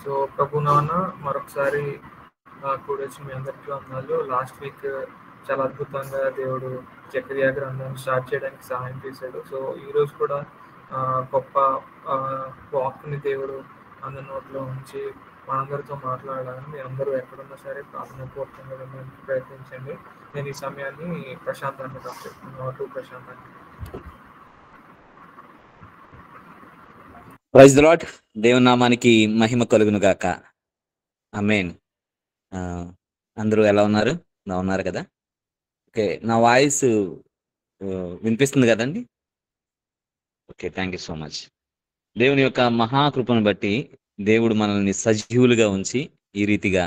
So ప్రభు నాన్న మరొకసారి కూడొచ్చిన మీ అందరికీ వందనాలు. లాస్ట్ వీక్ చాలా అద్భుతంగా దేవుడు జకర్యా గ్రంథాన్ని స్టార్ట్ చేయడానికి సహాయం చేశాడు. సో ఈరోజు కూడా గొప్ప వాక్ని దేవుడు అందరి నోట్లో ఉంచి మనందరితో మాట్లాడాలని మీ అందరూ ఎక్కడున్నా సరే ప్రార్థనాపూర్వకంగా వినడానికి ప్రయత్నించండి. నేను ఈ సమయాన్ని ప్రశాంతాన్ని చెప్తున్నాను. ప్రశాంతాన్ని ప్రైజ్ ది లార్డ్. దేవుని నామానికి మహిమ కలుగును గాక. ఆమేన్. అందరూ ఎలా ఉన్నారు? బాగున్నారు కదా? ఓకే, నా వాయిస్ వినిపిస్తుంది కదండి? Okay, thank you so much. దేవుని యొక్క మహాకృపను బట్టి దేవుడు మనల్ని సజీవులుగా ఉంచి ఈ రీతిగా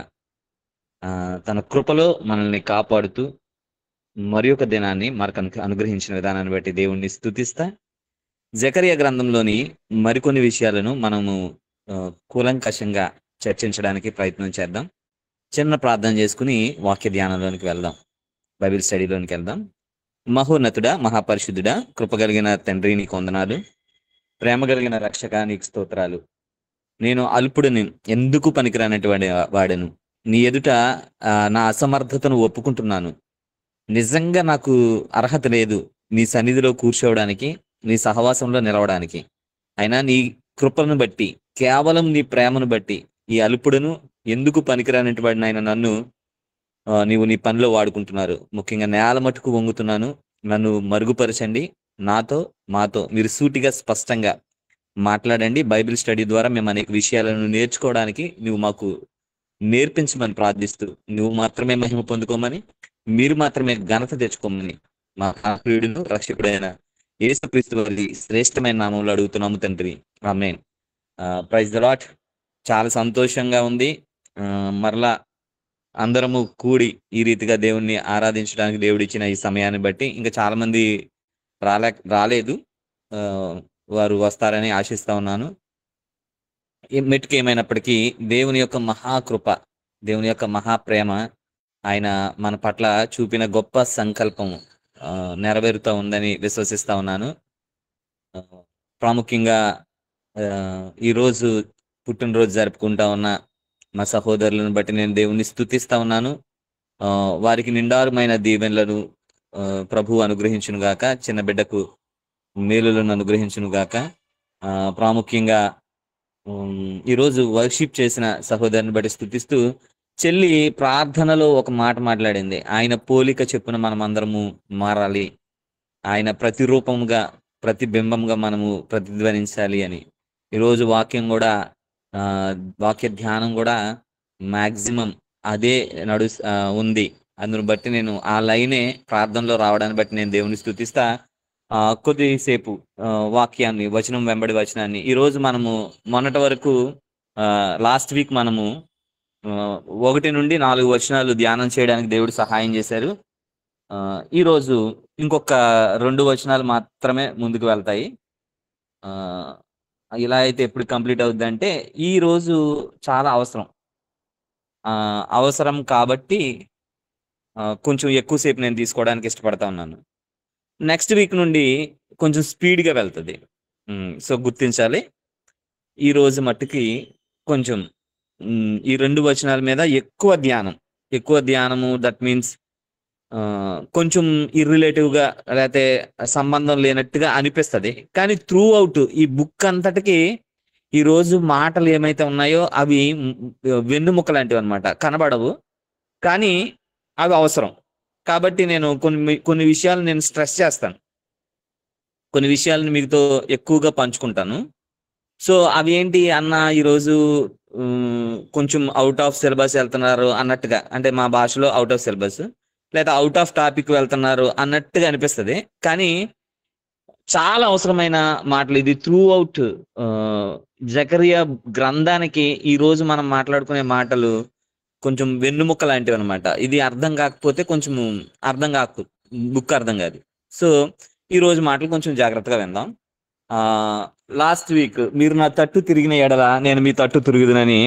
తన కృపలో మనల్ని కాపాడుతూ మరి ఒక దినాన్ని మనకు అనుగ్రహించిన విధానాన్ని బట్టి దేవుణ్ణి స్తుతిస్తా జకర్యా గ్రంథంలోని మరికొన్ని విషయాలను మనము కూలంకషంగా చర్చించడానికి ప్రయత్నం చేద్దాం. చిన్న ప్రార్థన చేసుకుని వాక్య ధ్యానంలోనికి వెళ్దాం, బైబిల్ స్టడీలోనికి వెళ్దాం. మహోన్నతుడా, మహాపరిశుద్ధుడా, కృపగలిగిన తండ్రి నీకు వందనాలు, ప్రేమ కలిగిన రక్షక నీకు స్తోత్రాలు. నేను అల్పుడిని, ఎందుకు పనికిరానటువంటి వాడను. నీ ఎదుట నా అసమర్థతను ఒప్పుకుంటున్నాను. నిజంగా నాకు అర్హత లేదు నీ సన్నిధిలో కూర్చోవడానికి, నీ సహవాసంలో నిలవడానికి. అయినా నీ కృపను బట్టి, కేవలం నీ ప్రేమను బట్టి ఈ అల్పుడును, ఎందుకు పనికిరానటువంటి ఆయన నన్ను నీవు నీ పనిలో వాడుకుంటున్నారు. ముఖ్యంగా నేల మట్టుకు వంగుతున్నాను. నన్ను మరుగుపరచండి. నాతో మాతో మీరు సూటిగా స్పష్టంగా మాట్లాడండి. బైబిల్ స్టడీ ద్వారా మేము అనేక విషయాలను నేర్చుకోవడానికి నువ్వు మాకు నేర్పించమని ప్రార్థిస్తూ, నువ్వు మాత్రమే మహిమ పొందుకోమని, మీరు మాత్రమే ఘనత తెచ్చుకోమని మా ప్రియుడును రక్షకుడైన యేసుక్రీస్తు వారి శ్రేష్టమైన నామంలో అడుగుతున్నాము తండ్రి. ఆమేన్. Praise the Lord. చాలా సంతోషంగా ఉంది. మరలా అందరము కూడి ఈ రీతిగా దేవుణ్ణి ఆరాధించడానికి దేవుడు ఇచ్చిన ఈ సమయాన్ని బట్టి ఇంకా చాలా మంది రాలేదు. వారు వస్తారని ఆశిస్తా ఉన్నాను. మెట్టుకు ఏమైనప్పటికీ దేవుని యొక్క మహాకృప, దేవుని యొక్క మహాప్రేమ, ఆయన మన పట్ల చూపిన గొప్ప సంకల్పం నెరవేరుతూ ఉందని విశ్వసిస్తా ఉన్నాను. ప్రాముఖ్యంగా ఈరోజు పుట్టినరోజు జరుపుకుంటా ఉన్న మా సహోదరులను బట్టి నేను దేవుణ్ణి స్తుతిస్తా ఉన్నాను. వారికి నిండారుమైన దీవెనలను ప్రభు అనుగ్రహించును గాక, చిన్న బిడ్డకు మేలులను అనుగ్రహించును గాక. ప్రాముఖ్యంగా ఈరోజు వర్షిప్ చేసిన సహోదరుని బట్టి స్తుతిస్తూ, చెల్లి ప్రార్థనలో ఒక మాట మాట్లాడింది. ఆయన పోలిక చెప్పున మనం అందరము మారాలి, ఆయన ప్రతిరూపంగా, ప్రతిబింబంగా మనము ప్రతిధ్వనించాలి అని. ఈరోజు వాక్యం కూడా వాక్య ధ్యానం కూడా మాక్సిమం అదే ఉంది. అందును బట్టి నేను ఆ లైనే ప్రార్థనలో రావడాన్ని బట్టి నేను దేవుని స్తుతిస్తా. కొద్దిసేపు వాక్యాన్ని, వచనం వెంబడి వచనాన్ని, ఈరోజు మనము మొన్నటి వరకు లాస్ట్ వీక్ మనము 1 నుండి 4 వచనాలు ధ్యానం చేయడానికి దేవుడు సహాయం చేశారు. ఈరోజు ఇంకొక 2 వచనాలు మాత్రమే ముందుకు వెళ్తాయి. ఇలా అయితే ఎప్పుడు కంప్లీట్ అవుద్ది అంటే, ఈ రోజు చాలా అవసరం కాబట్టి కొంచెం ఎక్కువసేపు నేను తీసుకోవడానికి ఇష్టపడతా ఉన్నాను. నెక్స్ట్ వీక్ నుండి కొంచెం స్పీడ్గా వెళ్తుంది. సో గుర్తించాలి. ఈ రోజు మట్టుకి కొంచెం ఈ 2 వచనాల మీద ఎక్కువ ధ్యానము. దట్ మీన్స్ కొంచెం ఇర్రిలేటివ్గా లేకపోతే సంబంధం లేనట్టుగా అనిపిస్తుంది. కానీ త్రూ అవుట్ ఈ బుక్ అంతటికి ఈరోజు మాటలు ఏమైతే ఉన్నాయో అవి వెన్నుముక్క లాంటివి అనమాట. కనబడవు కానీ అవి అవసరం. కాబట్టి నేను కొన్ని విషయాలు నేను స్ట్రెస్ చేస్తాను, కొన్ని విషయాలను మీతో ఎక్కువగా పంచుకుంటాను. సో అవి ఏంటి అన్న, ఈరోజు కొంచెం అవుట్ ఆఫ్ సిలబస్ వెళ్తున్నారు అన్నట్టుగా, అంటే మా భాషలో అవుట్ ఆఫ్ సిలబస్ లేదా అవుట్ ఆఫ్ టాపిక్ వెళ్తున్నారు అన్నట్టుగా అనిపిస్తుంది. కానీ చాలా అవసరమైన మాటలు. ఇది త్రూ అవుట్ జకర్యా గ్రంథానికి ఈ రోజు మనం మాట్లాడుకునే మాటలు కొంచెం వెన్నుముక్క లాంటివి అనమాట. ఇది అర్థం కాకపోతే కొంచెం బుక్ అర్థం కాదు. సో ఈ రోజు మాటలు కొంచెం జాగ్రత్తగా విందాం. లాస్ట్ వీక్ మీరు నా తట్టు తిరిగిన ఎడల నేను మీ తట్టు తిరుగుదునని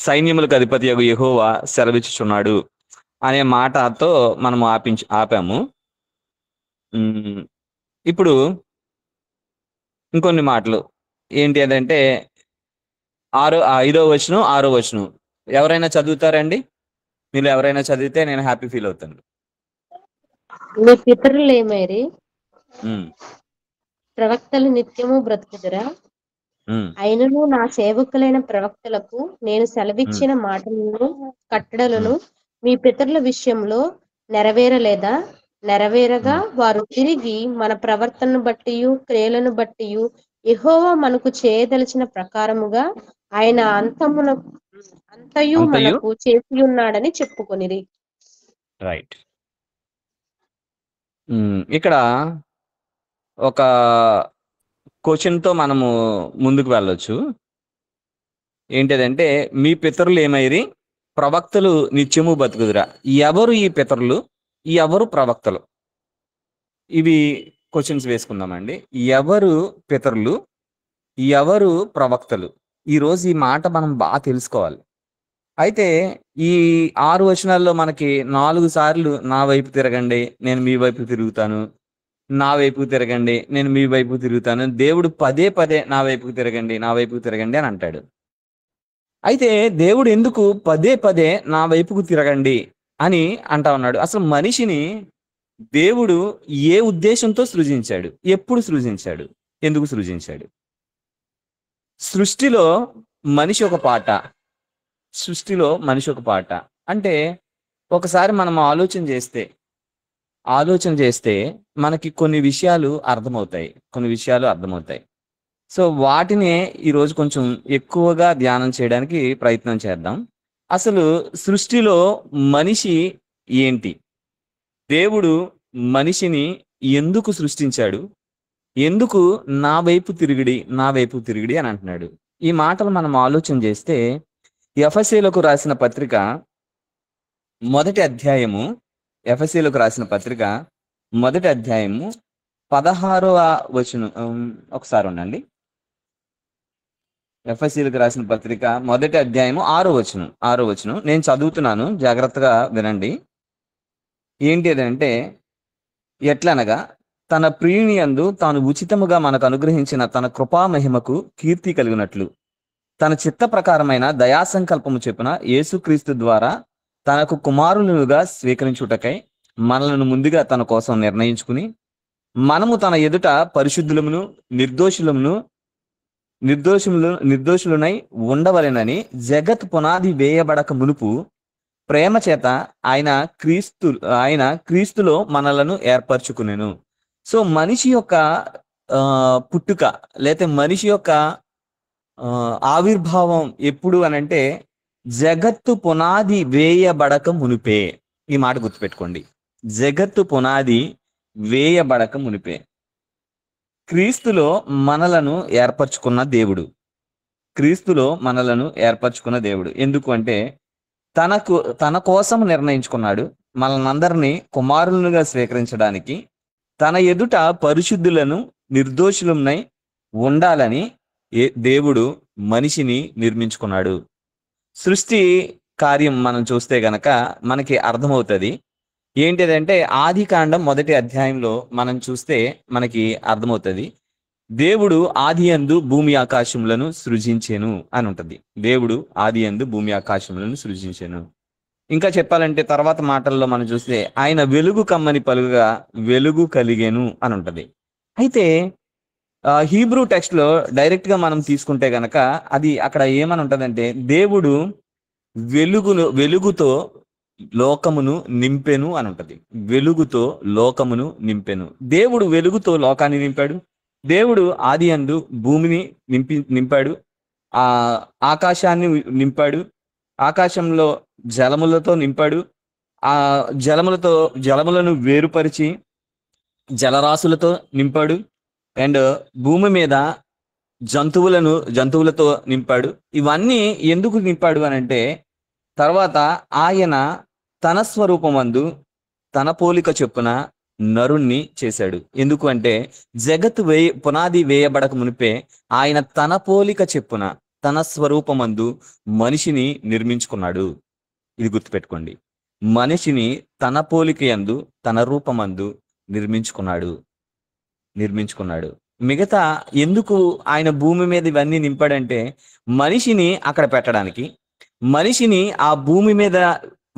సైన్యములకు అధిపతి యెహోవా సెలవిచ్చుచున్నాడు అనే మాటతో మనం ఆపాము. ఇప్పుడు ఇంకొన్ని మాటలు ఏంటి అదంటే, ఐదో వచనం 6వ వచనం ఎవరైనా చదువుతారండి? మీరు ఎవరైనా చదివితే నేను హ్యాపీ ఫీల్ అవుతాను. మీ పితరులేమైరి ఉమ్, ప్రవక్తలు నిత్యము బ్రతుకుదురా? ఉమ్, అయినను నా సేవకులైన ప్రవక్తలకు నేను ఉమ్, సెలవిచ్చిన మాటలను కట్టడలను ఉమ్, మీ పితరుల విషయంలో నెరవేరలేదా? నెరవేరగా ఉమ్. వారు తిరిగి మన ప్రవర్తనను బట్టి క్రియలను బట్టి యెహోవా మనకు చేయదలిచిన ప్రకారముగా ఆయన అంతయు అంతయు మనకు చేసి ఉన్నాడని చెప్పుకొనిరి. రైట్. ఇక్కడ ఒక క్వశ్చన్ తో మనము ముందుకు వెళ్ళొచ్చు. ఏంటిదంటే, మీ పితరులు ఏమైరి? ప్రవక్తలు నిత్యము బతుకుదురా? ఎవరు ఈ పితరులు? ఎవరు ప్రవక్తలు? ఇవి క్వశ్చన్స్ వేసుకుందామండి. ఎవరు పితరులు? ఎవరు ప్రవక్తలు? ఈరోజు ఈ మాట మనం బాగా తెలుసుకోవాలి. అయితే ఈ 6 వచనాల్లో మనకి 4 సార్లు నా వైపు తిరగండి, నేను మీ వైపు తిరుగుతాను. నా వైపుకు తిరగండి, నేను మీ వైపుకు తిరుగుతాను. దేవుడు పదే పదే నా వైపుకు తిరగండి, నా వైపుకు తిరగండి అని అంటాడు. అయితే దేవుడు ఎందుకు పదే పదే నా వైపుకు తిరగండి అని అంటా ఉన్నాడు? అసలు మనిషిని దేవుడు ఏ ఉద్దేశంతో సృజించాడు? ఎప్పుడు సృజించాడు? ఎందుకు సృజించాడు? సృష్టిలో మనిషి ఒక పాట. సృష్టిలో మనిషి ఒక పాట అంటే, ఒకసారి మనం ఆలోచన చేస్తే మనకి కొన్ని విషయాలు అర్థమవుతాయి. సో వాటిని ఈరోజు కొంచెం ఎక్కువగా ధ్యానం చేయడానికి ప్రయత్నం చేద్దాం. అసలు సృష్టిలో మనిషి ఏంటి? దేవుడు మనిషిని ఎందుకు సృష్టించాడు? ఎందుకు నా వైపు తిరిగిడి అని అంటున్నాడు? ఈ మాటలు మనం ఆలోచన చేస్తే, ఎఫెసీయులకు రాసిన పత్రిక మొదటి అధ్యాయము 16వ వచనం. ఒకసారి ఉండండి. ఎఫెసీయులకు రాసిన పత్రిక మొదటి అధ్యాయము 6వ వచనం నేను చదువుతున్నాను, జాగ్రత్తగా వినండి. ఏంటి అదంటే, ఎట్లనగా తన ప్రియుని యందు తాను ఉచితముగా మనకు అనుగ్రహించిన తన కృపా మహిమకు కీర్తి కలిగినట్లు తన చిత్త ప్రకారమైన దయాసంకల్పము చొప్పున యేసుక్రీస్తు ద్వారా తనకు కుమారులుగా స్వీకరించుటకై మనలను ముందుగా తన కోసం నిర్ణయించుకుని, మనము తన ఎదుట పరిశుద్ధులమును నిర్దోషులునై ఉండవలెనని జగత్ పునాది వేయబడక మునుపు ప్రేమ చేత ఆయన క్రీస్తులో మనలను ఏర్పరచుకునేను. సో మనిషి యొక్క పుట్టుక, లేకపోతే మనిషి యొక్క ఆవిర్భావం ఎప్పుడు అనంటే, జగత్తు పునాది వేయబడక మునిపే. ఈ మాట గుర్తుపెట్టుకోండి. జగత్తు పునాది వేయబడక మునిపే క్రీస్తులో మనలను ఏర్పరచుకున్న దేవుడు. ఎందుకు అంటే, తన కోసం నిర్ణయించుకున్నాడు మనల్నందరినీ కుమారులుగా స్వీకరించడానికి. తన ఎదుట పరిశుద్ధులను నిర్దోషులమై ఉండాలని దేవుడు మనిషిని నిర్మించుకున్నాడు. సృష్టి కార్యం మనం చూస్తే గనక మనకి అర్థమవుతుంది. ఏంటిదంటే, ఆదికాండం మొదటి అధ్యాయంలో మనం చూస్తే మనకి అర్థమవుతుంది. దేవుడు ఆదియందు భూమి ఆకాశములను సృజించెను అని ఉంటది. దేవుడు ఆదియందు భూమి ఆకాశములను సృజించెను. ఇంకా చెప్పాలంటే తర్వాత మాటల్లో మనం చూస్తే, ఆయన వెలుగు కమ్మని పలుగా వెలుగు కలిగెను అని ఉంటది. అయితే హీబ్రూ టెక్స్ట్ లో డైరెక్ట్ గా మనం తీసుకుంటే గనక అది అక్కడ ఏమని ఉంటదంటే, దేవుడు వెలుగుతో లోకమును నింపెను అని ఉంటది. వెలుగుతో లోకమును నింపెను. దేవుడు వెలుగుతో లోకాన్ని నింపాడు. దేవుడు ఆదియందు భూమిని నింపాడు. ఆకాశాన్ని నింపాడు. ఆకాశంలో జలములతో నింపాడు. ఆ జలములను వేరుపరిచి జలరాశులతో నింపాడు. అండ్ భూమి మీద జంతువులతో నింపాడు. ఇవన్నీ ఎందుకు నింపాడు అని అంటే, తర్వాత ఆయన తన స్వరూపమందు తన పోలిక చొప్పున నరుణ్ణి చేశాడు. ఎందుకు అంటే, జగత్తు పునాది వేయబడక మునిపే ఆయన తన పోలిక చొప్పున తన స్వరూపమందు మనిషిని నిర్మించుకున్నాడు. ఇది గుర్తుపెట్టుకోండి. మనిషిని తన పోలిక యందు తన రూపమందు నిర్మించుకున్నాడు. మిగతా ఎందుకు ఆయన భూమి మీద ఇవన్నీ నింపాడంటే మనిషిని అక్కడ పెట్టడానికి, మనిషిని ఆ భూమి మీద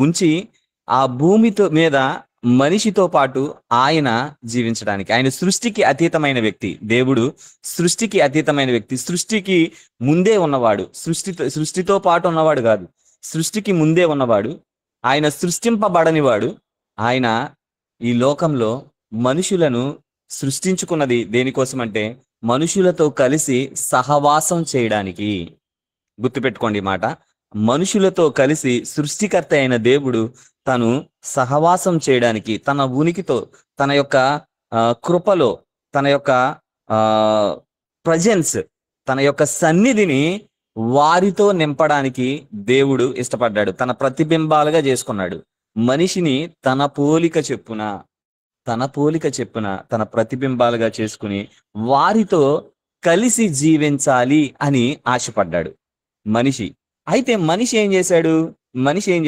ఉంచి ఆ భూమితో మీద మనిషితో పాటు ఆయన జీవించడానికి. ఆయన సృష్టికి అతీతమైన వ్యక్తి. దేవుడు సృష్టికి అతీతమైన వ్యక్తి. సృష్టికి ముందే ఉన్నవాడు. సృష్టితో పాటు ఉన్నవాడు కాదు, సృష్టికి ముందే ఉన్నవాడు. ఆయన సృష్టింపబడనివాడు. ఆయన ఈ లోకంలో మనుషులను సృష్టించుకున్నది దేనికోసం అంటే మనుషులతో కలిసి సహవాసం చేయడానికి. గుర్తుపెట్టుకోండి ఈ మాట. మనుషులతో కలిసి సృష్టికర్త అయిన దేవుడు తను సహవాసం చేయడానికి, తన ఉనికితో, తన యొక్క కృపలో, తన యొక్క ప్రజెన్స్, తన యొక్క సన్నిధిని వారితో నింపడానికి దేవుడు ఇష్టపడ్డాడు. తన ప్రతిబింబాలుగా చేసుకున్నాడు. మనిషిని తన పోలిక చెప్పున తన ప్రతిబింబాలుగా చేసుకుని వారితో కలిసి జీవించాలి అని ఆశపడ్డాడు మనిషి. అయితే మనిషి ఏం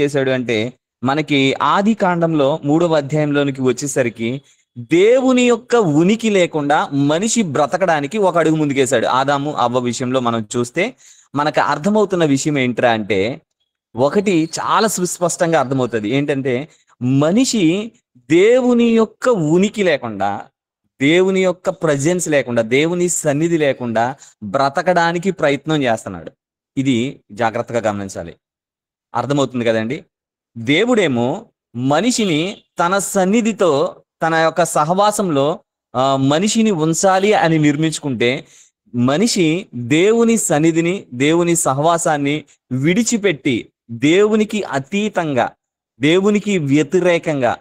చేశాడు అంటే మనకి ఆది కాండంలో 3వ అధ్యాయంలోనికి వచ్చేసరికి దేవుని యొక్క ఉనికి లేకుండా మనిషి బ్రతకడానికి ఒక అడుగు ముందుకేశాడు. ఆదాము అవ్వ విషయంలో మనం చూస్తే మనకు అర్థమవుతున్న విషయం ఏంట్రా అంటే ఒకటి చాలా సుస్పష్టంగా అర్థమవుతుంది. ఏంటంటే మనిషి దేవుని యొక్క ఉనికి లేకుండా, దేవుని యొక్క ప్రజెన్స్ లేకుండా, దేవుని సన్నిధి లేకుండా బ్రతకడానికి ప్రయత్నం చేస్తున్నాడు. ఇది జాగ్రత్తగా గమనించాలి. అర్థమవుతుంది కదండి. దేవుడేమో మనిషిని తన సన్నిధితో, తన యొక్క సహవాసంలో మనిషిని ఉంచాలి అని నిర్మించుకుంటే మనిషి దేవుని సన్నిధిని, దేవుని సహవాసాన్ని విడిచిపెట్టి దేవునికి అతీతంగా, దేవునికి వ్యతిరేకంగా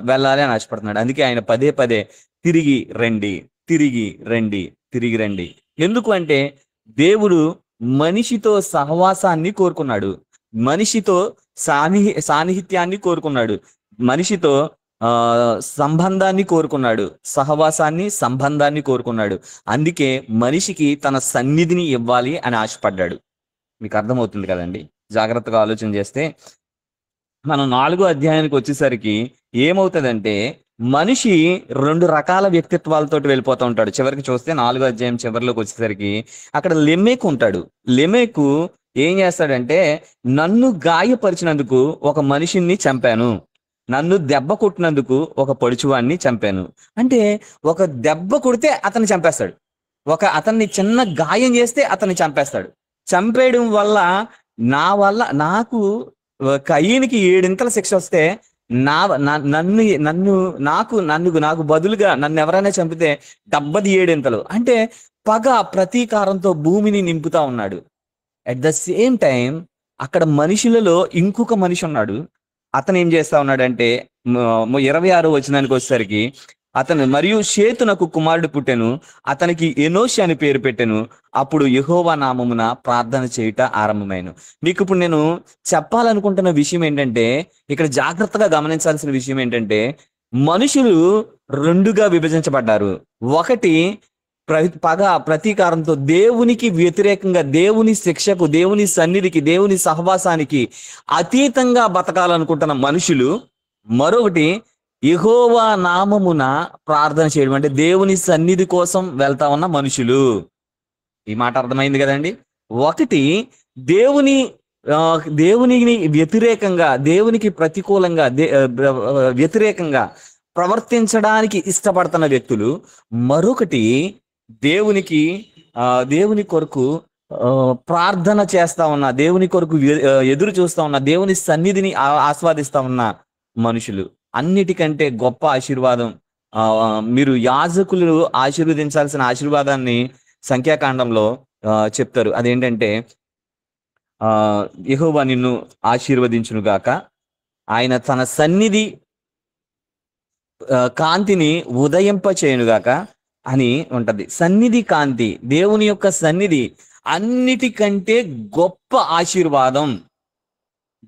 వెళ్ళాలి అని ఆశపడుతున్నాడు. అందుకే ఆయన పదే పదే తిరిగి రండి. ఎందుకు అంటే దేవుడు మనిషితో సహవాసాన్ని కోరుకున్నాడు, మనిషితో సాన్నిహిత్యాన్ని కోరుకున్నాడు, మనిషితో సంబంధాన్ని కోరుకున్నాడు, సహవాసాన్ని, సంబంధాన్ని కోరుకున్నాడు. అందుకే మనిషికి తన సన్నిధిని ఇవ్వాలి అని ఆశపడ్డాడు. మీకు అర్థమవుతుంది కదండి. జాగ్రత్తగా ఆలోచన చేస్తే మనం 4వ అధ్యాయానికి వచ్చేసరికి ఏమవుతుందంటే మనిషి 2 రకాల వ్యక్తిత్వాలతో వెళ్ళిపోతూ ఉంటాడు. చివరికి చూస్తే 4వ అధ్యాయం చివరిలోకి వచ్చేసరికి అక్కడ లెమెకు ఉంటాడు. లెమెకు ఏం చేస్తాడంటే నన్ను గాయపరిచినందుకు ఒక మనిషిని చంపాను, నన్ను దెబ్బ కొట్టినందుకు ఒక పొడుచువాన్ని చంపాను. అంటే ఒక దెబ్బ కొడితే అతన్ని చంపేస్తాడు, అతన్ని చిన్న గాయం చేస్తే అతన్ని చంపేస్తాడు. చంపేయడం వల్ల నాకు కయ్యనికి 7 శిక్ష వస్తే నాకు బదులుగా నన్ను ఎవరైనా చంపితే 77 అంటే పగ ప్రతీకారంతో భూమిని నింపుతా ఉన్నాడు. అట్ ద సేమ్ టైం అక్కడ మనుషులలో ఇంకొక మనిషి ఉన్నాడు. అతను ఏం చేస్తా ఉన్నాడంటే 26వ వచనానికి వచ్చేసరికి అతను మరియు షేతునకు కుమారుడు పుట్టెను, అతనికి ఎనోషి అని పేరు పెట్టెను. అప్పుడు యెహోవా నామమున ప్రార్థన చేయుట ఆరంభమైన. మీకు ఇప్పుడు నేను చెప్పాలనుకుంటున్న విషయం ఏంటంటే, ఇక్కడ జాగ్రత్తగా గమనించాల్సిన విషయం ఏంటంటే మనుషులు 2గా విభజించబడ్డారు. ఒకటి ప్రతీకారంతో దేవునికి వ్యతిరేకంగా, దేవుని శిక్షకు, దేవుని సన్నిధికి, దేవుని సహవాసానికి అతీతంగా బతకాలనుకుంటున్న మనుషులు. మరొకటి యెహోవా నామమున ప్రార్థన చేయడం, అంటే దేవుని సన్నిధి కోసం వెళ్తా ఉన్న మనుషులు. ఈ మాట అర్థమైంది కదండి. ఒకటి దేవునికి వ్యతిరేకంగా, దేవునికి ప్రతికూలంగా, వ్యతిరేకంగా ప్రవర్తించడానికి ఇష్టపడుతున్న వ్యక్తులు. మరొకటి దేవుని కొరకు ప్రార్థన చేస్తా ఉన్న, దేవుని కొరకు ఎదురు చూస్తా ఉన్న, దేవుని సన్నిధిని ఆస్వాదిస్తా ఉన్న మనుషులు. అన్నిటికంటే గొప్ప ఆశీర్వాదం, మీరు యాజకులు ఆశీర్వదించాల్సిన ఆశీర్వాదాన్ని సంఖ్యాకాండంలో చెప్తారు. అదేంటంటే యెహోవా నిన్ను ఆశీర్వదించును గాక, ఆయన తన సన్నిధి కాంతిని ఉదయింప చేయునుగాక అని ఉంటది. సన్నిధి కాంతి, దేవుని యొక్క సన్నిధి అన్నిటికంటే గొప్ప ఆశీర్వాదం.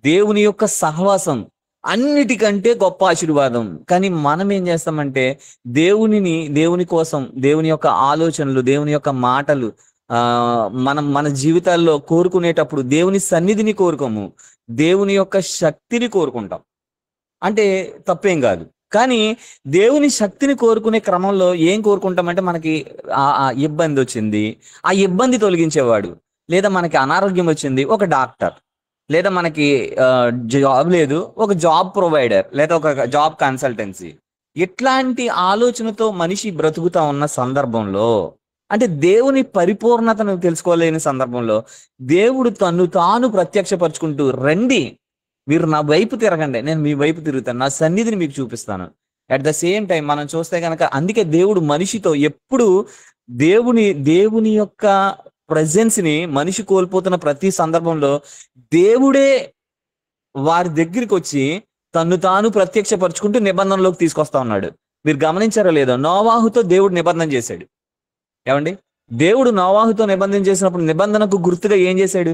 దేవుని యొక్క సహవాసం అన్నిటికంటే గొప్ప ఆశీర్వాదం. కానీ మనం ఏం చేస్తామంటే దేవుని కోసం, దేవుని యొక్క ఆలోచనలు, దేవుని యొక్క మాటలు మన జీవితాల్లో కోరుకునేటప్పుడు దేవుని సన్నిధిని కోరుకోము, దేవుని యొక్క శక్తిని కోరుకుంటాం. అంటే తప్పేం కాదు, కానీ దేవుని శక్తిని కోరుకునే క్రమంలో ఏం కోరుకుంటామంటే మనకి ఆ ఇబ్బంది వచ్చింది, ఆ ఇబ్బంది తొలగించేవాడు. లేదా మనకి అనారోగ్యం వచ్చింది, ఒక డాక్టర్. లేదా మనకి జాబ్ లేదు, ఒక జాబ్ ప్రొవైడర్, లేదా ఒక జాబ్ కన్సల్టెన్సీ. ఇట్లాంటి ఆలోచనతో మనిషి బ్రతుకుతా ఉన్న సందర్భంలో, అంటే దేవుని పరిపూర్ణతను తెలుసుకోలేని సందర్భంలో దేవుడు తను తాను ప్రత్యక్షపరుచుకుంటూ, రండి మీరు నా వైపు తిరగండి, నేను మీ వైపు తిరుగుతాను, నా సన్నిధిని మీకు చూపిస్తాను. అట్ ద సేమ్ టైం మనం చూస్తే కనుక అందుకే దేవుడు మనిషితో ఎప్పుడు దేవుని యొక్క ప్రజెన్స్ ని మనిషి కోల్పోతున్న ప్రతి సందర్భంలో దేవుడే వారి దగ్గరికి వచ్చి తను తాను ప్రత్యక్షపరుచుకుంటూ నిబంధనలోకి తీసుకొస్తా ఉన్నాడు. మీరు గమనించారో లేదో, నోవాహుతో దేవుడు నిబంధన చేశాడు. ఏమండి, దేవుడు నోవాహుతో నిబంధన చేసినప్పుడు నిబంధనకు గుర్తుగా ఏం చేశాడు?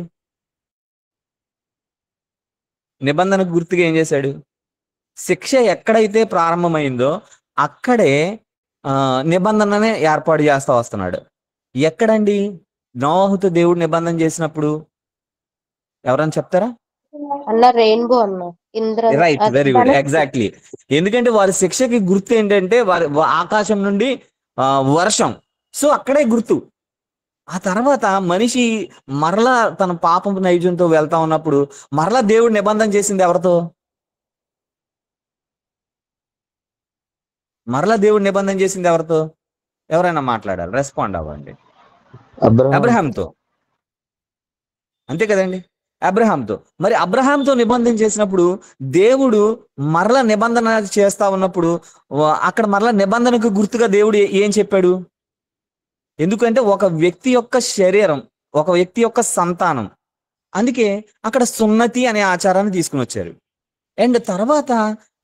నిబంధనకు గుర్తుగా ఏం చేశాడు? శిక్ష ఎక్కడైతే ప్రారంభమైందో అక్కడే నిబంధననే ఏర్పాటు చేస్తా వస్తున్నాడు. ఎక్కడండి నోవాహుతో దేవుడు నిబంధన చేసినప్పుడు? ఎవరన్నా చెప్తారా? అన్న రెయిన్బో అన్న Indra right, very good, exactly. ఎందుకంటే వారి శిక్షకి గుర్తు ఏంటంటే వారి ఆకాశం నుండి వర్షం. సో అక్కడే గుర్తు. ఆ తర్వాత మనిషి మరలా తన పాపం నైజంతో వెళ్తా ఉన్నప్పుడు మరలా దేవుడు నిబంధన చేసింది ఎవరితో? మరలా దేవుడు నిబంధన చేసింది ఎవరితో? ఎవరైనా మాట్లాడాలి, రెస్పాండ్ అవ్వండి. అబ్రహాంతో. అంతే కదండి, అబ్రహాంతో. మరి అబ్రహాంతో నిబంధన చేసినప్పుడు దేవుడు మరలా నిబంధన చేస్తా ఉన్నప్పుడు అక్కడ మరలా నిబంధనకు గుర్తుగా దేవుడు ఏం చెప్పాడు? ఎందుకంటే ఒక వ్యక్తి యొక్క శరీరం, ఒక వ్యక్తి యొక్క సంతానం. అందుకే అక్కడ సున్నతి అనే ఆచారాన్ని తీసుకుని వచ్చారు. అండ్ తర్వాత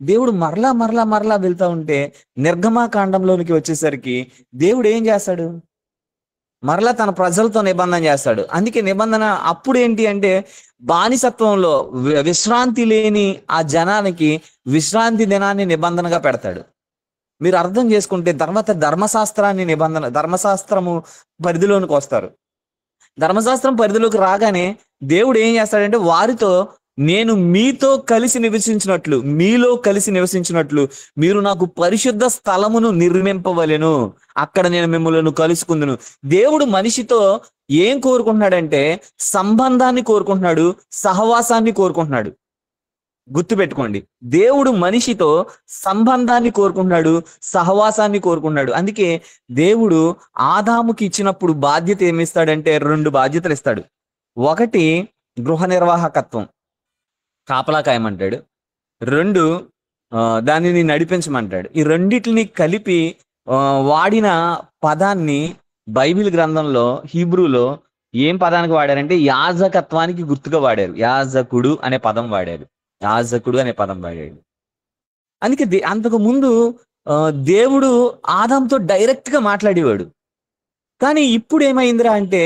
దేవుడు మరలా వెళ్తా ఉంటే నిర్గమాకాండంలోనికి వచ్చేసరికి దేవుడు ఏం చేస్తాడు? మరలా తన ప్రజలతో నిబంధన చేస్తాడు. అందుకే నిబంధన అప్పుడు ఏంటి అంటే బానిసత్వంలో విశ్రాంతి లేని ఆ జనానికి విశ్రాంతి దినాన్ని నిబంధనగా పెడతాడు. మీరు అర్థం చేసుకుంటే తర్వాత ధర్మశాస్త్రము పరిధిలోనికి వస్తారు. ధర్మశాస్త్రం పరిధిలోకి రాగానే దేవుడు ఏం చేస్తాడంటే వారితో నేను మీలో కలిసి నివసించినట్లు మీరు నాకు పరిశుద్ధ స్థలమును నిర్మింపవలెను, అక్కడ నేను మిమ్మల్ని కలుసుకుందును. దేవుడు మనిషితో ఏం కోరుకుంటున్నాడంటే సంబంధాన్ని కోరుకుంటున్నాడు, సహవాసాన్ని కోరుకుంటున్నాడు. గుర్తుపెట్టుకోండి, దేవుడు మనిషితో సంబంధాన్ని కోరుకుంటున్నాడు, సహవాసాన్ని కోరుకుంటున్నాడు. అందుకే దేవుడు ఆదాముకి ఇచ్చినప్పుడు బాధ్యత ఏమిస్తాడంటే 2 బాధ్యతలు ఇస్తాడు. ఒకటి గృహ నిర్వాహకత్వం, కాపలా కాయమంటాడు. 2 దానిని నడిపించమంటాడు. ఈ రెండిటిని కలిపి వాడిన పదాన్ని బైబిల్ గ్రంథంలో హీబ్రూలో ఏం పదానికి వాడారంటే యాజకత్వానికి గుర్తుగా వాడారు. యాజకుడు అనే పదం వాడారు. అందుకే అంతకు ముందు దేవుడు ఆదాంతో డైరెక్ట్ గా మాట్లాడేవాడు. కానీ ఇప్పుడు ఏమైందిరా అంటే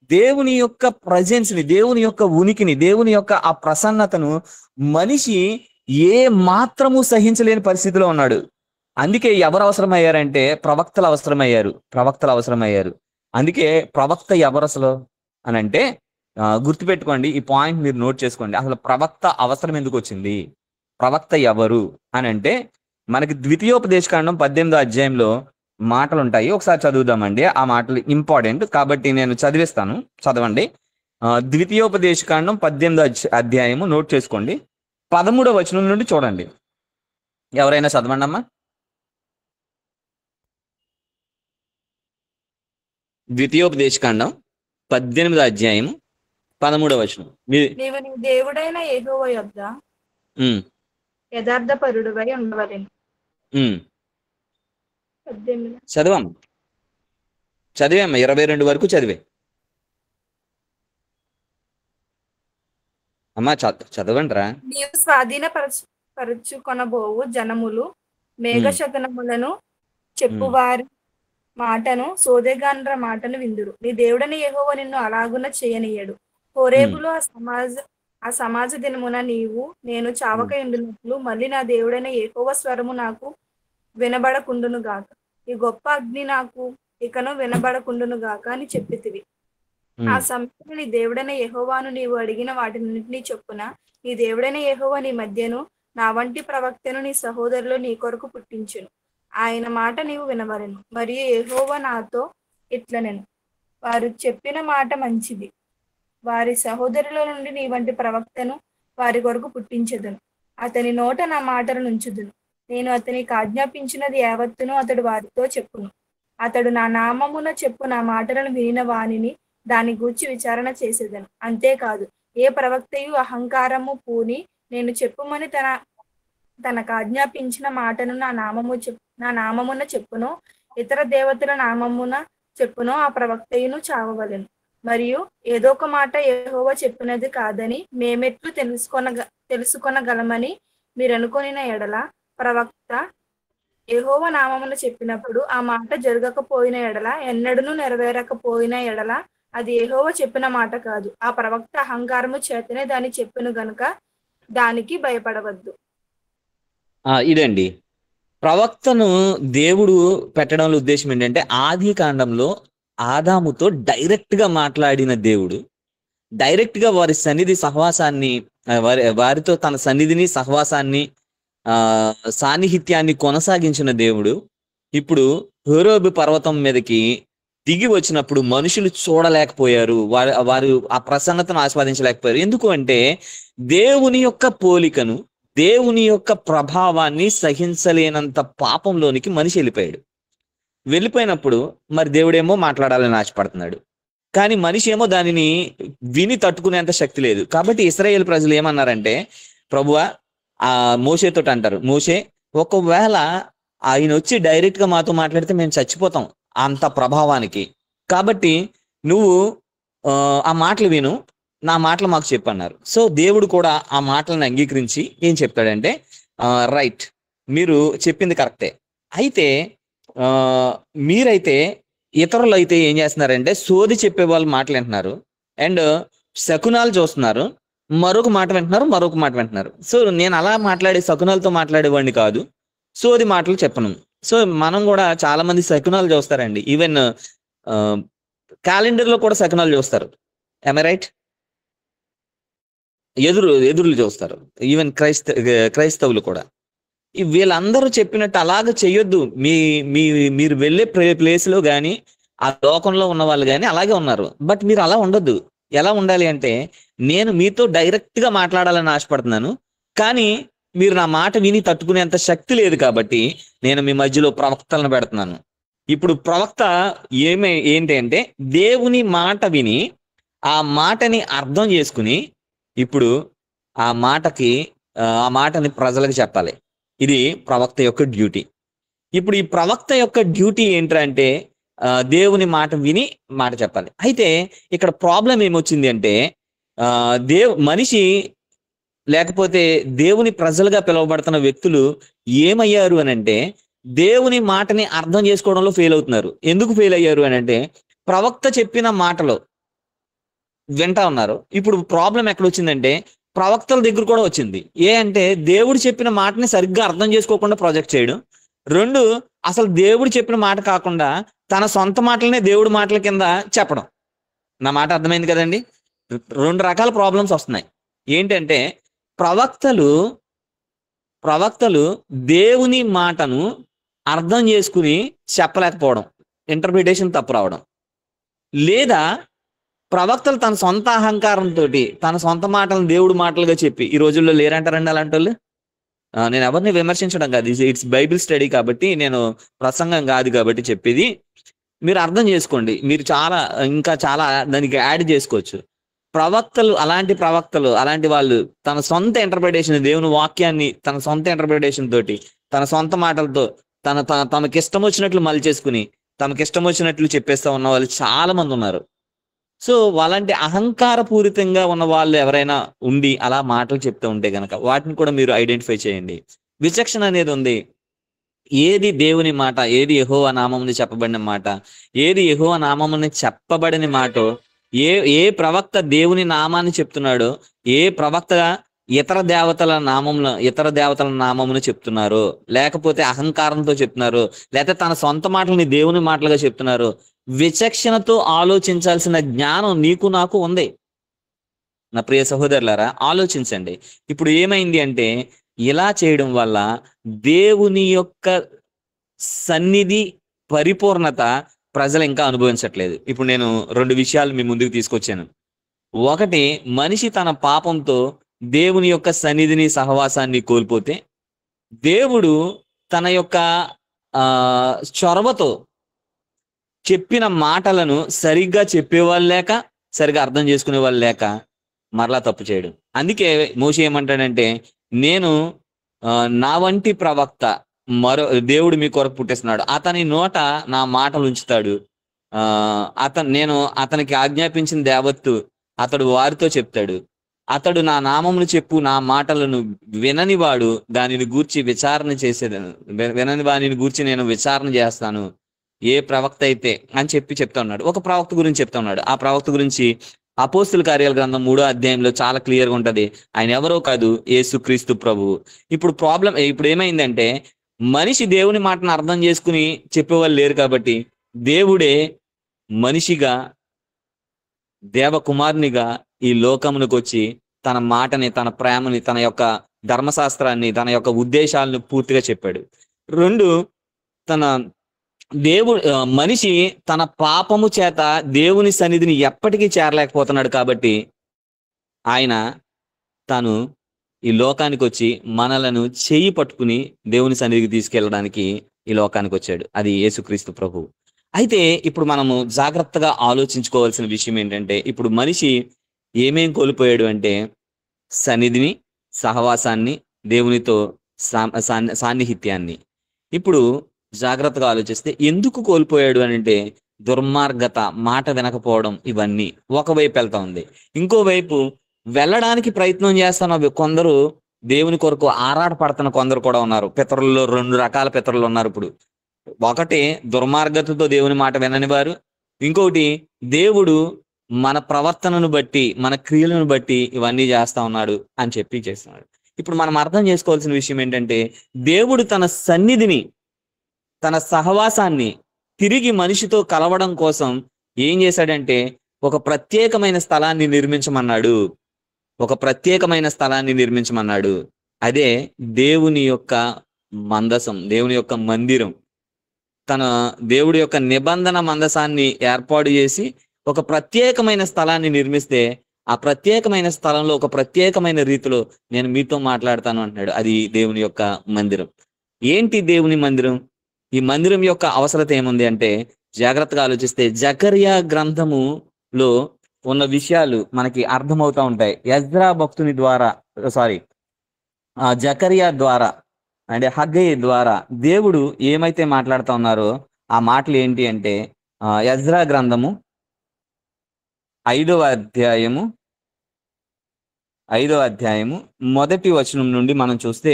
దేవుని యొక్క ప్రజెన్స్ ని, దేవుని యొక్క ఉనికిని, దేవుని యొక్క ఆ ప్రసన్నతను మనిషి ఏ మాత్రము సహించలేని పరిస్థితిలో ఉన్నాడు. అందుకే ఎవరు అవసరమయ్యారంటే ప్రవక్తలు అవసరమయ్యారు. అందుకే ప్రవక్త ఎవరు అసలు అని అంటే గుర్తుపెట్టుకోండి, ఈ పాయింట్ మీరు నోట్ చేసుకోండి. అసలు ప్రవక్త అవసరం ఎందుకు వచ్చింది? ప్రవక్త ఎవరు అని అంటే మనకి ద్వితీయోపదేశకాండం 18వ అధ్యాయంలో మాటలు ఉంటాయి. ఒకసారి చదువుదామండి. ఆ మాటలు ఇంపార్టెంట్ కాబట్టి నేను చదివిస్తాను, చదవండి. ద్వితీయోపదేశకాండం 18వ అధ్యాయము నోట్ చేసుకోండి. 13వ వచనం నుండి చూడండి. ఎవరైనా చదవండి అమ్మా. ద్వితీయోపదేశకాండం 18వ అధ్యాయము 13వ వచనం. నీవు నీ దేవుడైన యెహోవా యొద్ద యథార్థపరుడువై ఉండవలెను. చదివమ్మా 22 వరకు చదివే అమ్మా, చదవండిరా. నీవు స్వాధీనపరచుకొనబోవు జనములు మేఘశతనములను చెప్పువారి మాటను, సోదెగాండ్ర మాటను విందురు. నీ దేవుడని యెహోవా నిన్ను అలాగున చేయనీయడు. హోరేబులో ఆ సమాజ దినమున నేను చావక ఉండినట్లు మళ్ళీ నా దేవుడైన యెహోవా స్వరము నాకు వినబడకుండును గాక, ఈ గొప్ప అగ్ని నాకు ఇకను వినబడకుండును గాక అని చెప్పితివి. ఆ సమయంలో నీ దేవుడైన యెహోవాను నీవు అడిగిన వాటిన్నింటినీ చొప్పున నీ దేవుడైన యెహోవా నీ మధ్యను నా వంటి ప్రవక్తను నీ సహోదరులు నీ కొరకు పుట్టించును. ఆయన మాట నీవు వినవలెను. మరియు యెహోవా నాతో ఇట్లనెను, వారు చెప్పిన మాట మంచిది. వారి సహోదరుల నుండి నీ వంటి ప్రవక్తను వారి కొరకు పుట్టించెదను. అతని నోట నా మాటలు నుంచుదును. నేను అతనికి ఆజ్ఞాపించినది యావత్తును అతడు వారితో చెప్పును. అతడు నా నామమున చెప్పు నా మాటలను వినిన వానిని దాని గూర్చి విచారణ చేసేదను. అంతేకాదు, ఏ ప్రవక్తయు అహంకారము పూని నేను చెప్పుమని తనకు ఆజ్ఞాపించిన మాటను నా నామమున చెప్పునో ఇతర దేవతల నామమున చెప్పునో ఆ ప్రవక్తయును చావవలెను. మరియు ఏదో ఒక మాట యెహోవా చెప్పినది కాదని మేమెట్లు తెలుసుకొనగలమని మీరు అనుకొనిన ఎడల, ప్రవక్త యెహోవా నామమున చెప్పినప్పుడు ఆ మాట జరగకపోయిన ఎడల, ఎన్నడూనూ నెరవేరకపోయిన ఎడల అది యెహోవా చెప్పిన మాట కాదు. ఆ ప్రవక్త అహంకారము చేతనే దాన్ని చెప్పెను గనుక దానికి భయపడవద్దు. ఇదండి ప్రవక్తను దేవుడు పెట్టడంలో ఉద్దేశం ఏంటంటే, ఆది కాండంలో ఆదాముతో డైరెక్ట్ గా మాట్లాడిన దేవుడు, డైరెక్ట్ గా వారి సన్నిధి సహవాసాన్ని, వారితో తన సన్నిధిని సహవాసాన్ని సాన్నిహిత్యాన్ని కొనసాగించిన దేవుడు ఇప్పుడు హోరేబు పర్వతం మీదకి దిగి వచ్చినప్పుడు మనుషులు చూడలేకపోయారు, వారు ఆ ప్రసన్నతను ఆస్వాదించలేకపోయారు. ఎందుకు అంటే దేవుని యొక్క పోలికను, దేవుని యొక్క ప్రభావాన్ని సహించలేనంత పాపంలోనికి మనిషి వెళ్ళిపోయినప్పుడు మరి దేవుడేమో మాట్లాడాలని ఆశపడుతున్నాడు, కానీ మనిషి ఏమో దానిని విని తట్టుకునేంత శక్తి లేదు. కాబట్టి ఇశ్రాయేలు ప్రజలు ఏమన్నారంటే, ప్రభువా మోషేతో అంటారు, మోషే ఒకవేళ ఆయన వచ్చి డైరెక్ట్ గా మాతో మాట్లాడితే మేము చచ్చిపోతాం అంత ప్రభావానికి, కాబట్టి నువ్వు ఆ మాటలు విను, నా మాటలు మాకు చెప్పన్నారు. సో దేవుడు కూడా ఆ మాటలను అంగీకరించి ఏం చెప్తాడంటే, రైట్, మీరు చెప్పింది కరెక్టే, అయితే మీరైతే ఇతరులు అయితే ఏం చేస్తున్నారంటే సోది చెప్పే వాళ్ళు మాటలు వింటున్నారు, అండ్ శకునాలు చూస్తున్నారు, మరొక మాట వింటున్నారు. సో నేను అలా శకునాలతో మాట్లాడేవాడిని కాదు, సోది మాటలు చెప్పను. సో మనం కూడా చాలా మంది శకునాలు చూస్తారండి, ఈవెన్ క్యాలెండర్ లో కూడా శకునాలు చూస్తారు. I right? ఎదురులు చూస్తారు, ఈవెన్ క్రైస్తవులు కూడా. వీళ్ళందరూ చెప్పినట్టు అలాగ చెయ్యొద్దు. మీరు వెళ్ళే ప్లేస్ లో కానీ ఆ లోకంలో ఉన్న వాళ్ళు కానీ అలాగే ఉన్నారు, బట్ మీరు అలా ఉండొద్దు. ఎలా ఉండాలి అంటే, నేను మీతో డైరెక్ట్ గా మాట్లాడాలని ఆశపడుతున్నాను, కానీ మీరు నా మాట విని తట్టుకునేంత శక్తి లేదు, కాబట్టి నేను మీ మధ్యలో ప్రవక్తలను పెడుతున్నాను. ఇప్పుడు ప్రవక్త ఏంటి అంటే దేవుని మాట విని ఆ మాటని అర్థం చేసుకుని ఇప్పుడు ఆ మాటని ప్రజలకు చెప్పాలి. ఇది ప్రవక్త యొక్క డ్యూటీ. ఇప్పుడు ఈ ప్రవక్త యొక్క డ్యూటీ ఏంటంటే దేవుని మాట విని మాట చెప్పాలి. అయితే ఇక్కడ ప్రాబ్లం ఏమొచ్చింది అంటే, మనిషి లేకపోతే దేవుని ప్రజలుగా పిలువబడుతున్న వ్యక్తులు ఏమయ్యారు అని అంటే, దేవుని మాటని అర్థం చేసుకోవడంలో ఫెయిల్ అవుతున్నారు. ఎందుకు ఫెయిల్ అయ్యారు అని అంటే, ప్రవక్త చెప్పిన మాటలు వింటా ఉన్నారు. ఇప్పుడు ప్రాబ్లం ఎక్కడొచ్చిందంటే ప్రవక్తల దగ్గర కూడా వచ్చింది. అంటే దేవుడు చెప్పిన మాటని సరిగ్గా అర్థం చేసుకోకుండా ప్రొజెక్ట్ చేయడం. 2, అసలు దేవుడు చెప్పిన మాట కాకుండా తన సొంత మాటలనే దేవుడి మాటల కింద చెప్పడం. నా మాట అర్థమైంది కదండి? 2 రకాల ప్రాబ్లమ్స్ వస్తున్నాయి. ఏంటంటే ప్రవక్తలు దేవుని మాటను అర్థం చేసుకుని చెప్పలేకపోవడం, ఇంటర్ప్రిటేషన్ తప్పు రావడం, లేదా ప్రవక్తలు తన సొంత అహంకారంతో తన సొంత మాటలను దేవుడు మాటలుగా చెప్పి, ఈ రోజుల్లో లేరంటారండి అలాంటి వాళ్ళు. నేను ఎవరిని విమర్శించడం కాదు, ఇట్స్ బైబిల్ స్టడీ కాబట్టి, నేను ప్రసంగం కాదు కాబట్టి చెప్పేది. మీరు అర్థం చేసుకోండి, మీరు ఇంకా చాలా దానికి యాడ్ చేసుకోవచ్చు. అలాంటి వాళ్ళు తన సొంత ఇంటర్ప్రిటేషన్, దేవుని వాక్యాన్ని తన సొంత ఇంటర్ప్రిటేషన్ తోటి, తన సొంత మాటలతో తమకిష్టం వచ్చినట్లు మలిచేసుకుని తమకిష్టం వచ్చినట్లు చెప్పేస్తా ఉన్న వాళ్ళు చాలా మంది ఉన్నారు. సో అలాంటి అహంకారపూరితంగా ఉన్న వాళ్ళు ఎవరైనా ఉండి అలా మాటలు చెప్తూ ఉంటే గనక వాటిని కూడా మీరు ఐడెంటిఫై చేయండి. విచక్షణ అనేది ఉంది. ఏది దేవుని మాట, ఏది యెహోవా నామమున చెప్పబడిన మాట, ఏది యెహోవా నామమున చెప్పబడిన మాట, ఏ ప్రవక్త దేవుని నామాన్ని చెప్తున్నాడో, ఏ ప్రవక్త ఇతర దేవతల నామమును చెప్తున్నారో, లేకపోతే అహంకారంతో చెప్తున్నారో, లేకపోతే తన సొంత మాటలని దేవుని మాటలుగా చెప్తున్నారో, విచక్షణతో ఆలోచించాల్సిన జ్ఞానం నీకు నాకు ఉంది. నా ప్రియ సహోదరులారా, ఆలోచించండి. ఇప్పుడు ఏమైంది అంటే ఇలా చేయడం వల్ల దేవుని యొక్క సన్నిధి పరిపూర్ణత ప్రజలు ఇంకా అనుభవించట్లేదు. ఇప్పుడు నేను 2 విషయాలు మీ ముందుకు తీసుకొచ్చాను. ఒకటి, మనిషి తన పాపంతో దేవుని యొక్క సన్నిధిని, సహవాసాన్ని కోల్పోతే దేవుడు తన యొక్క చొరవతో చెప్పిన మాటలను సరిగ్గా చెప్పేవాళ్ళు లేక, సరిగ్గా అర్థం చేసుకునే వాళ్ళు లేక మరలా తప్పు చేయడం. అందుకే మోషే ఏమంటాడంటే, నేను నా వంటి ప్రవక్త దేవుడు మీ కొరకు పుట్టిస్తున్నాడు, అతని నోట నా మాటలు ఉంచుతాడు, నేను అతనికి ఆజ్ఞాపించిన దేవత్తు అతడు వారితో చెప్తాడు, అతడు నా నామమును చెప్పు నా మాటలను వినని వాడు దానిని గూర్చి విచారణ వినని వానిని గూర్చి నేను విచారణ చేస్తాను, ఏ ప్రవక్త అయితే అని చెప్తా ఉన్నాడు. ఒక ప్రవక్త గురించి చెప్తా ఉన్నాడు. ఆ ప్రవక్త గురించి అపోస్తుల కార్యాల గ్రంథం 3వ అధ్యాయంలో చాలా క్లియర్గా ఉంటది. ఆయన ఎవరో కాదు, యేసుక్రీస్తు ప్రభువు. ఇప్పుడు ఏమైందంటే, మనిషి దేవుని మాటను అర్థం చేసుకుని చెప్పేవాళ్ళు లేరు కాబట్టి దేవుడే మనిషిగా, దేవకుమారునిగా ఈ లోకమునికి వచ్చి తన మాటని, తన ప్రేమని, తన యొక్క ధర్మశాస్త్రాన్ని, తన యొక్క ఉద్దేశాలను పూర్తిగా చెప్పాడు. 2, మనిషి తన పాపము చేత దేవుని సన్నిధిని ఎప్పటికీ చేరలేకపోతున్నాడు కాబట్టి ఆయన తాను ఈ లోకానికి వచ్చి మనలను చేయి పట్టుకుని దేవుని సన్నిధికి తీసుకెళ్ళడానికి ఈ లోకానికి వచ్చాడు. అది యేసుక్రీస్తు ప్రభువు. అయితే ఇప్పుడు మనము జాగ్రత్తగా ఆలోచించుకోవాల్సిన విషయం ఏంటంటే, ఇప్పుడు మనిషి ఏమేం కోల్పోయాడు అంటే, సన్నిధిని, సహవాసాన్ని, దేవునితో సాన్నిహిత్యాన్ని. ఇప్పుడు జాగ్రత్తగా ఆలోచిస్తే ఎందుకు కోల్పోయాడు అని అంటే, దుర్మార్గత, మాట వినకపోవడం, ఇవన్నీ ఒకవైపు వెళ్తా ఉంది. ఇంకోవైపు వెళ్ళడానికి ప్రయత్నం చేస్తున్న కొందరు, దేవుని కొరకు ఆరాట పడుతున్న కొందరు కూడా ఉన్నారు. పితరుల్లో 2 రకాల పితరులు ఉన్నారు. ఇప్పుడు ఒకటి దుర్మార్గతతో దేవుని మాట వినని వారు, ఇంకొకటి దేవుడు మన ప్రవర్తనను బట్టి, మన క్రియలను బట్టి ఇవన్నీ చేస్తా ఉన్నాడు అని చేస్తున్నాడు. ఇప్పుడు మనం అర్థం చేసుకోవాల్సిన విషయం ఏంటంటే, దేవుడు తన సన్నిధిని, తన సహవాసాన్ని తిరిగి మనిషితో కలవడం కోసం ఏం చేశాడంటే, ఒక ప్రత్యేకమైన స్థలాన్ని నిర్మించమన్నాడు. అదే దేవుని యొక్క మందసం, దేవుని యొక్క మందిరం. దేవుడి యొక్క నిబంధన మందసాన్ని ఏర్పాటు చేసి ఒక ప్రత్యేకమైన స్థలాన్ని నిర్మిస్తే, ఆ ప్రత్యేకమైన స్థలంలో ఒక ప్రత్యేకమైన రీతిలో నేను మీతో మాట్లాడతాను అంటున్నాడు. అది దేవుని యొక్క మందిరం. ఏంటి దేవుని మందిరం? ఈ మందిరం యొక్క అవసరత ఏముంది అంటే, జాగ్రత్తగా ఆలోచిస్తే జకర్యా గ్రంథములో ఉన్న విషయాలు మనకి అర్థమవుతా ఉంటాయి. ఎజ్రా భక్తుని ద్వారా, జకర్యా ద్వారా అంటే హగ్గయి ద్వారా దేవుడు ఏమైతే మాట్లాడుతూ ఉన్నారో ఆ మాటలు ఏంటి అంటే, ఎజ్రా గ్రంథము 5వ అధ్యాయము 1వ వచనం నుండి మనం చూస్తే,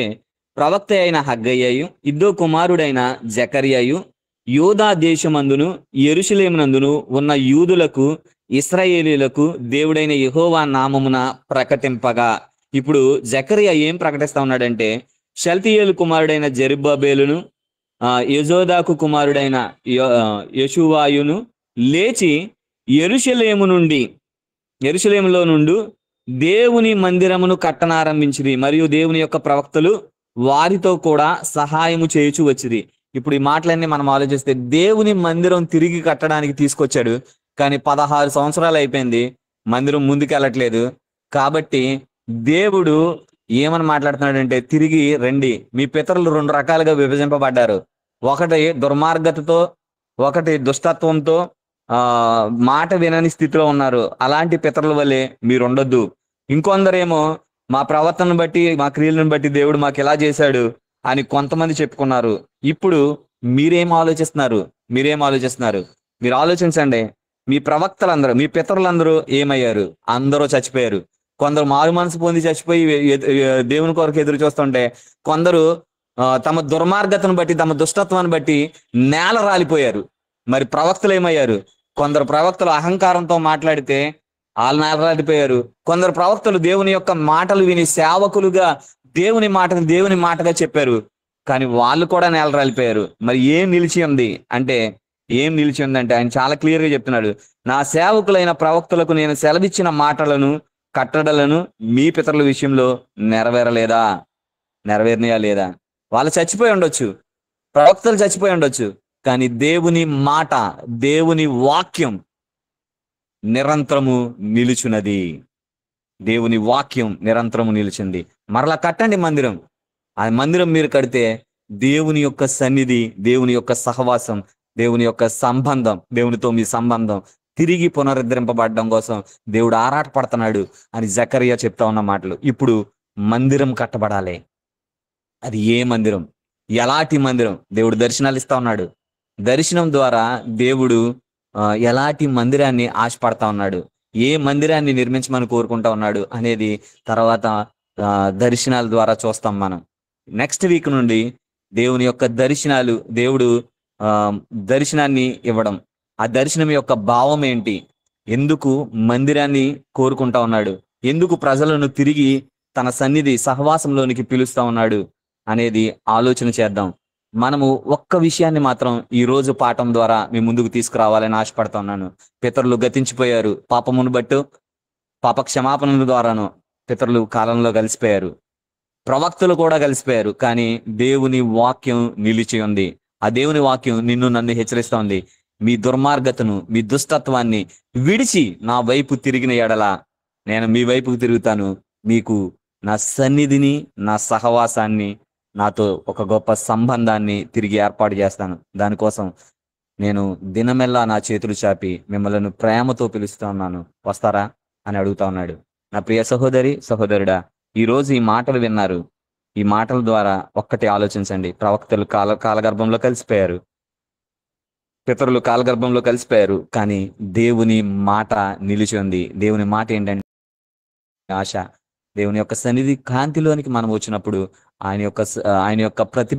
ప్రవక్త అయిన హగ్గయ్యయు, ఇద్దో కుమారుడైన జకర్యయు యూదా దేశమందును యెరూషలేమునందును ఉన్న యూదులకు, ఇశ్రాయేలీలకు దేవుడైన యెహోవా నామమున ప్రకటింపగా. ఇప్పుడు జకర్యా ఏం ప్రకటిస్తా ఉన్నాడంటే, షల్తీయేలు కుమారుడైన జెరుబ్బాబేలును, యెజోదాకు కుమారుడైన యెషువాయును లేచి యెరూషలేములో నుండి దేవుని మందిరమును కట్టనారంభించిరి, మరియు దేవుని యొక్క ప్రవక్తలు వారితో కూడా సహాయము చేయుచు వచ్చిరి. ఇప్పుడు ఈ మాటలన్నీ మనం ఆలోచిస్తే, దేవుని మందిరం తిరిగి కట్టడానికి తీసుకొచ్చాడు, కానీ 16 సంవత్సరాలు అయిపోయింది, మందిరం ముందుకెళ్ళట్లేదు. కాబట్టి దేవుడు ఏమని మాట్లాడుతున్నాడంటే, తిరిగి రండి, మీ పితరులు 2 రకాలుగా విభజింపబడ్డారు. ఒకటి దుర్మార్గతతో, ఒకటి దుష్టత్వంతో మాట వినని స్థితిలో ఉన్నారు. అలాంటి పితరుల వల్లే మీరు ఉండొద్దు. ఇంకొందరేమో మా ప్రవర్తనను బట్టి, మా క్రియలను బట్టి దేవుడు మాకు ఇలా చేశాడు అని కొంతమంది చెప్పుకున్నారు. ఇప్పుడు మీరేం ఆలోచిస్తున్నారు? మీరు ఆలోచించండి. మీ ప్రవక్తలందరూ, మీ పితరులందరూ ఏమయ్యారు? అందరూ చచ్చిపోయారు. కొందరు మారు మనసు పొంది చచ్చిపోయి దేవుని కొరకు ఎదురు చూస్తుంటే, కొందరు తమ దుర్మార్గతను బట్టి, తమ దుష్టత్వాన్ని బట్టి నేల రాలిపోయారు. మరి ప్రవక్తలు ఏమయ్యారు? కొందరు ప్రవక్తలు అహంకారంతో మాట్లాడితే వాళ్ళు నేల రాలిపోయారు. కొందరు ప్రవక్తలు దేవుని యొక్క మాటలు విని సేవకులుగా దేవుని మాటగా చెప్పారు, కానీ వాళ్ళు కూడా నేల రాలిపోయారు. మరి ఏం నిలిచి ఉంది అంటే ఆయన చాలా క్లియర్ గా చెప్తున్నాడు, నా సేవకులైన ప్రవక్తలకు నేను సెలవిచ్చిన మాటలను, కట్టడలను మీ పితరుల విషయంలో నెరవేరలేదా? నెరవేరినాయా లేదా? వాళ్ళు చచ్చిపోయి ఉండొచ్చు, ప్రవక్తలు చచ్చిపోయి ఉండొచ్చు, కానీ దేవుని మాట, దేవుని వాక్యం నిరంతరము నిలుచున్నది. దేవుని వాక్యం నిరంతరము నిలిచింది. మరలా కట్టండి మందిరం. ఆ మందిరం మీరు కడితే దేవుని యొక్క సన్నిధి, దేవుని యొక్క సహవాసం, దేవుని యొక్క సంబంధం, దేవునితో మీ సంబంధం తిరిగి పునరుద్ధరింపబడడం కోసం దేవుడు ఆరాట పడుతున్నాడు అని జకరియా చెప్తా ఉన్న మాటలు. ఇప్పుడు మందిరం కట్టబడాలి. అది ఏ మందిరం, ఎలాంటి మందిరం? దేవుడు దర్శనాలు ఇస్తా ఉన్నాడు. దర్శనం ద్వారా దేవుడు ఎలాంటి మందిరాన్ని ఆశపడతా ఉన్నాడు, ఏ మందిరాన్ని నిర్మించమని కోరుకుంటా ఉన్నాడు అనేది తర్వాత దర్శనాల ద్వారా చూస్తాం మనం. నెక్స్ట్ వీక్ నుండి దేవుని యొక్క దర్శనాలు, దేవుడు దర్శనాన్ని ఇవ్వడం, ఆ దర్శనం యొక్క భావం ఏంటి, ఎందుకు మందిరాన్ని కోరుకుంటా ఉన్నాడు, ఎందుకు ప్రజలను తిరిగి తన సన్నిధి సహవాసంలోనికి పిలుస్తా ఉన్నాడు అనేది ఆలోచన చేద్దాం. మనము ఒక్క విషయాన్ని మాత్రం ఈ రోజు పాఠం ద్వారా మీ ముందుకు తీసుకురావాలని ఆశపడతా ఉన్నాను. పితరులు గతించిపోయారు, పాపమును బట్టు పాప క్షమాపణ ద్వారాను పితరులు కాలంలో కలిసిపోయారు, ప్రవక్తలు కూడా కలిసిపోయారు, కానీ దేవుని వాక్యం నిలిచి ఉంది. ఆ దేవుని వాక్యం నిన్ను నన్ను హెచ్చరిస్తా ఉంది. మీ దుర్మార్గతను, మీ దుష్టత్వాన్ని విడిచి నా వైపు తిరిగిన ఎడల నేను మీ వైపుకు తిరుగుతాను, మీకు నా సన్నిధిని, నా సహవాసాన్ని, నాతో ఒక గొప్ప సంబంధాన్ని తిరిగి ఏర్పాటు చేస్తాను. దానికోసం నేను దినమెల్లా నా చేతులు చాపి మిమ్మల్ని ప్రేమతో పిలుస్తా ఉన్నాను, వస్తారా అని అడుగుతా ఉన్నాడు. నా ప్రియ సహోదరి, సహోదరుడా, ఈరోజు ఈ మాటలు విన్నారు. ఈ మాటల ద్వారా ఒక్కటి ఆలోచించండి. ప్రవక్తలు కాలగర్భంలో కలిసిపోయారు, పితరులు కాలగర్భంలో కలిసిపోయారు, కానీ దేవుని మాట నిలిచి ఉంది. దేవుని మాట ఏంటంటే ఆశ. దేవుని యొక్క సన్నిధి కాంతిలోనికి మనం వచ్చినప్పుడు ఆయన యొక్క ప్రతి